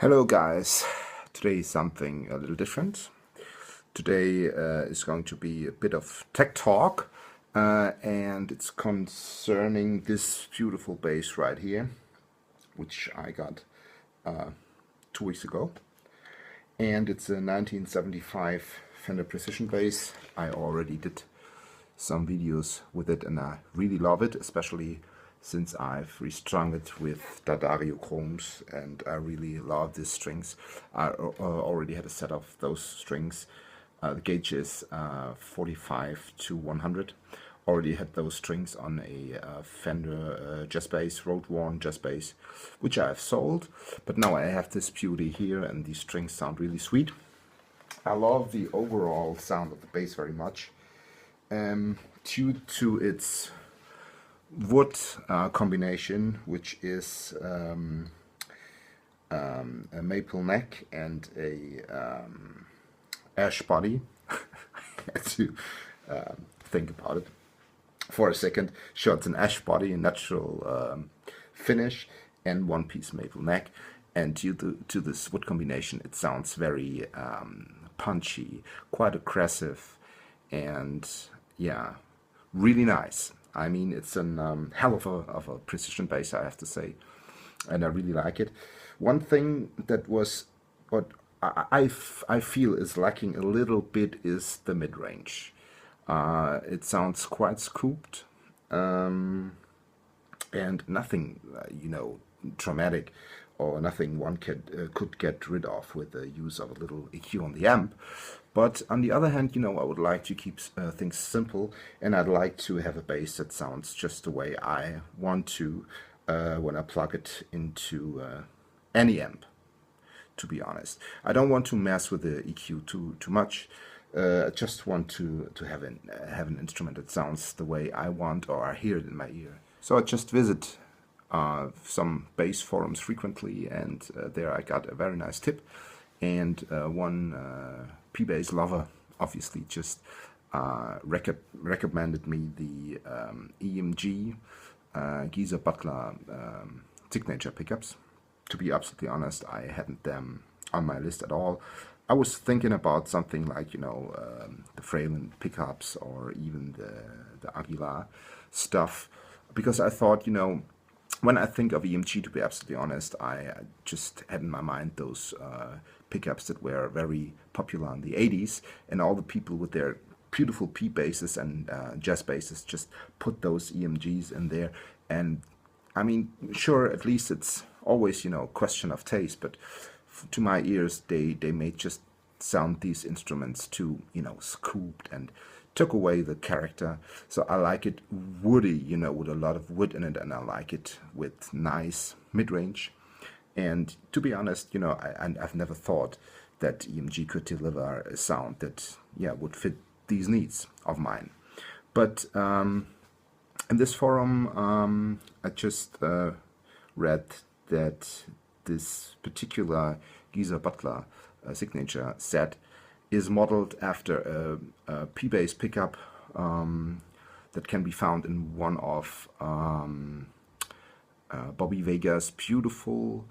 Hello guys, today is something a little different. Today is going to be a bit of tech talk and it's concerning this beautiful bass right here, which I got 2 weeks ago. And it's a 1975 Fender Precision bass. I already did some videos with it and I really love it, especially since I've restrung it with D'Addario chromes and I really love these strings. I already had a set of those strings. The gauge is 45 to 100. Already had those strings on a Fender jazz bass, road-worn jazz bass, which I have sold. But now I have this beauty here and these strings sound really sweet. I love the overall sound of the bass very much. Due to its wood combination, which is a maple neck and a ash body. I had to think about it for a second. Sure, it's an ash body, a natural finish, and one-piece maple neck. And due to this wood combination, it sounds very punchy, quite aggressive, and yeah, really nice. I mean, it's a hell of a precision bass, I have to say, and I really like it. One thing that was what I feel is lacking a little bit is the mid-range. It sounds quite scooped and nothing, traumatic or nothing one could get rid of with the use of a little EQ on the amp. But on the other hand, I would like to keep things simple, and I'd like to have a bass that sounds just the way I want to when I plug it into any amp, to be honest. I don't want to mess with the EQ too much. I just want to have an instrument that sounds the way I want or I hear it in my ear. So I just visit some bass forums frequently, and there I got a very nice tip. And one P-Bass lover obviously just recommended me the EMG GZR signature pickups. To be absolutely honest, I hadn't them on my list at all. I was thinking about something like, the Fralin pickups or even the Aguilar stuff, because I thought, when I think of EMG, to be absolutely honest, I just had in my mind those pickups that were very popular in the 80s, and all the people with their beautiful P-basses and jazz basses just put those EMGs in there. And I mean, sure, at least it's always, question of taste, but to my ears, they made just sound these instruments too, scooped and took away the character. So I like it woody, with a lot of wood in it, and I like it with nice mid-range. And to be honest, I've never thought that EMG could deliver a sound that, would fit these needs of mine. But in this forum, I just read that this particular GZR signature set is modeled after a P-Bass pickup that can be found in one of Bobby Vega's beautiful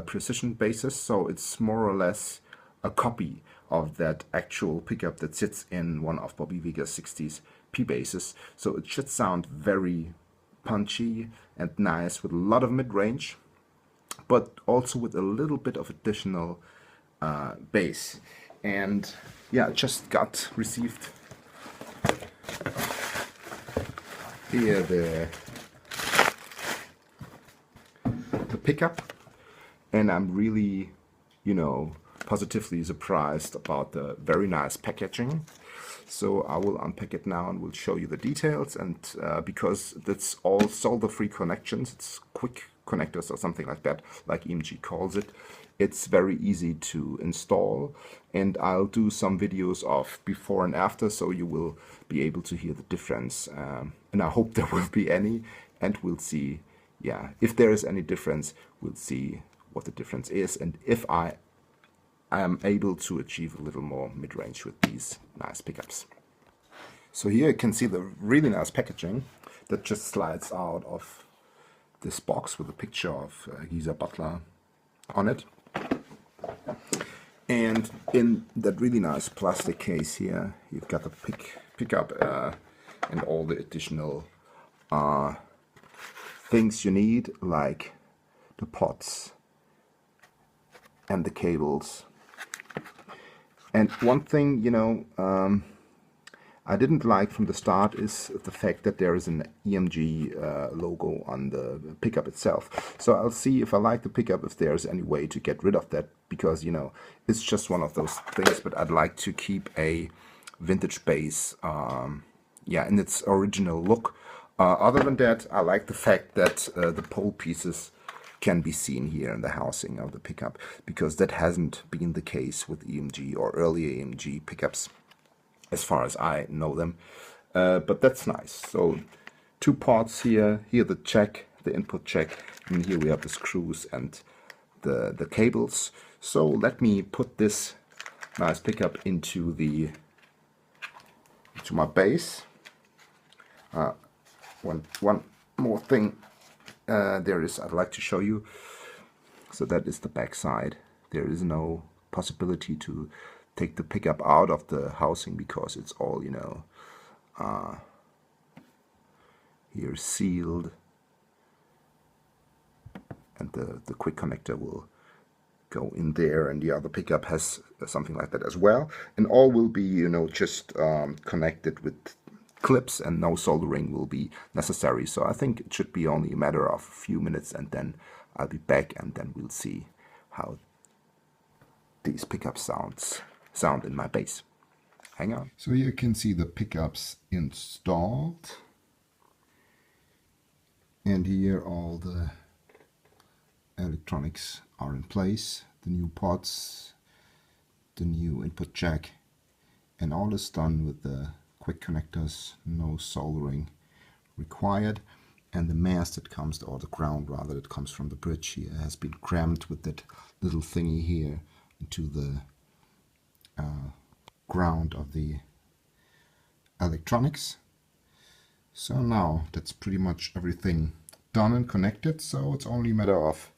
precision basses. So it's more or less a copy of that actual pickup that sits in one of Bobby Vega's 60s P-Basses. So it should sound very punchy and nice with a lot of mid-range, but also with a little bit of additional bass. And yeah, just received here the pickup, and I'm really, positively surprised about the very nice packaging. So I will unpack it now and will show you the details. And because that's all solder-free connections, it's quick connectors or something like that, like EMG calls it. It's very easy to install, and I'll do some videos of before and after, so you will be able to hear the difference. And I hope there will be any, and we'll see, if there is any difference, we'll see what the difference is, and if I am able to achieve a little more mid-range with these nice pickups. So here you can see the really nice packaging that just slides out of this box with a picture of GZR on it. And in that really nice plastic case here, you've got the pickup and all the additional things you need, like the pots and the cables. And one thing, you know, I didn't like from the start is the fact that there is an EMG logo on the pickup itself. So I'll see if I like the pickup, if there's any way to get rid of that, because, you know, it's just one of those things, but I'd like to keep a vintage bass, yeah, in its original look. Other than that, I like the fact that the pole pieces can be seen here in the housing of the pickup, because that hasn't been the case with EMG or earlier EMG pickups, as far as I know them. But that's nice. So 2 parts here, the jack, the input jack, and here we have the screws and the cables. So let me put this nice pickup into my bass. One more thing I'd like to show you. So that is the back side. There is no possibility to take the pickup out of the housing because it's all, you know, here sealed, and the quick connector will go in there, and the other pickup has something like that as well, and all will be, you know, just connected with clips, and no soldering will be necessary. So I think it should be only a matter of a few minutes, and then I'll be back, and then we'll see how these pickup sound in my bass. Hang on. So here you can see the pickups installed, and here all the electronics are in place, the new pots, the new input jack, and all is done with the quick connectors, no soldering required. And the mast that comes, or the ground rather, that comes from the bridge here has been crammed with that little thingy here into the ground of the electronics. So now that's pretty much everything done and connected, so it's only a matter of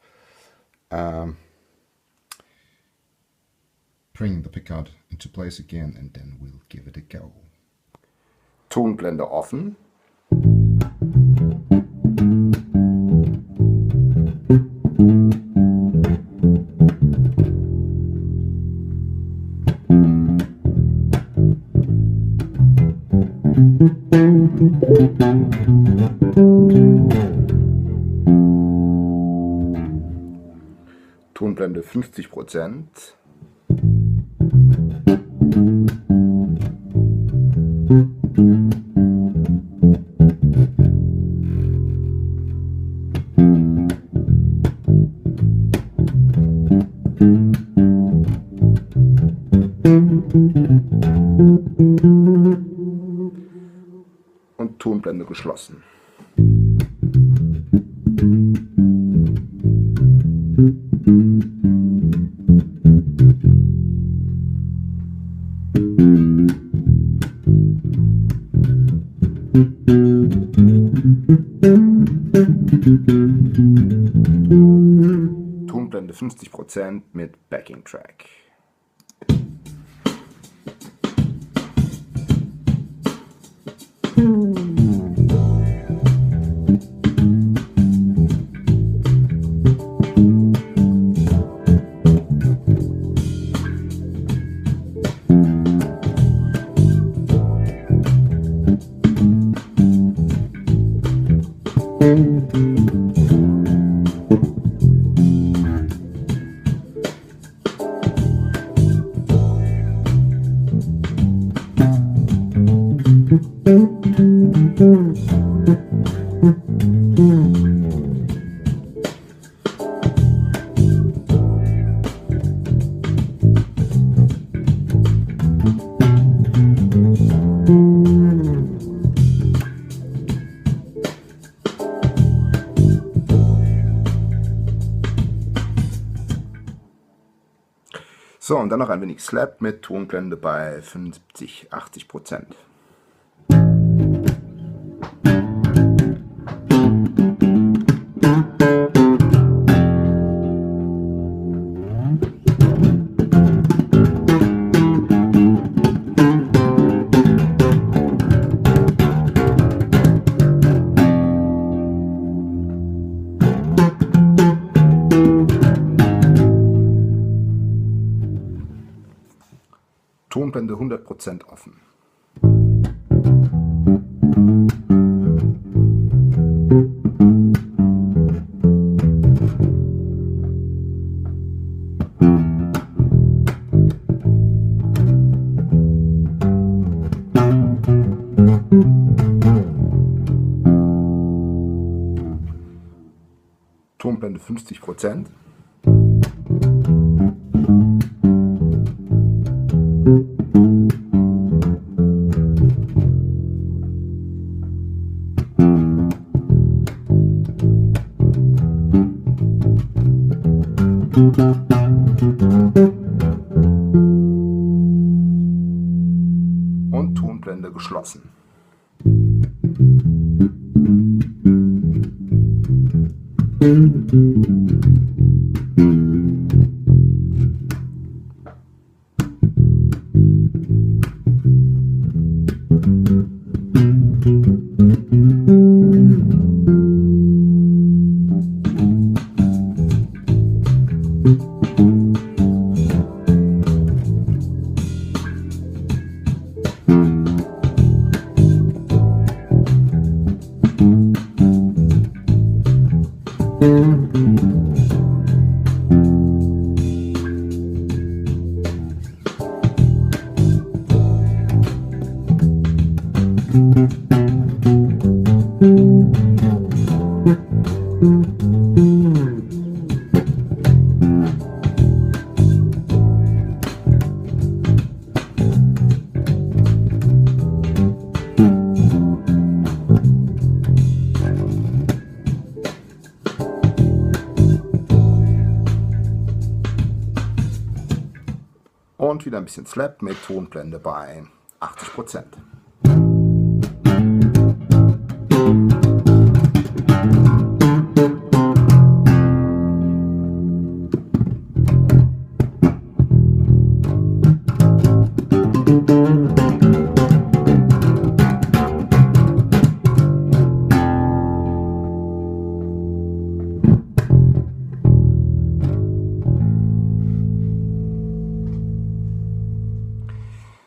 bringing the pickup into place again, and then we'll give it a go. Tonblende offen. Tonblende 50%. Und Tonblende geschlossen. Tonblende 50% mit Backing Track. So, und dann noch ein wenig Slap mit Tonblende bei 75–80%. Tonblende 100% offen. Tonblende 50%. Und Tonblende geschlossen. Und wieder ein bisschen Slap mit Tonblende bei 80%.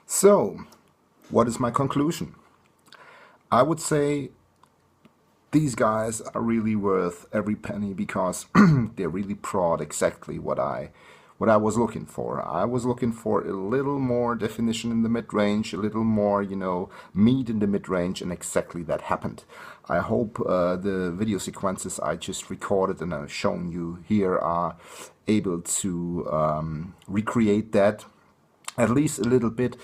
So, what is my conclusion? I would say these guys are really worth every penny because they really brought exactly what I was looking for. I was looking for a little more definition in the mid-range, a little more, meat in the mid-range, and exactly that happened. I hope the video sequences I just recorded and I've shown you here are able to recreate that at least a little bit.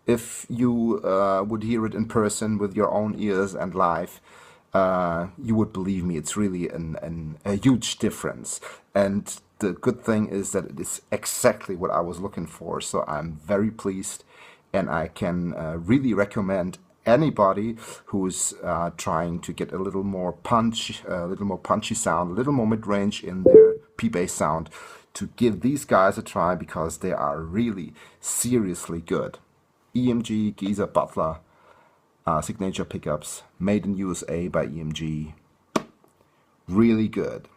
If you would hear it in person with your own ears and live, you would believe me, it's really a huge difference. And the good thing is that it is exactly what I was looking for, so I'm very pleased, and I can really recommend anybody who's trying to get a little more punch, a little more punchy sound, a little more mid-range in their P-Bass sound, to give these guys a try because they are really seriously good. EMG GZR signature pickups, made in USA by EMG. Really good.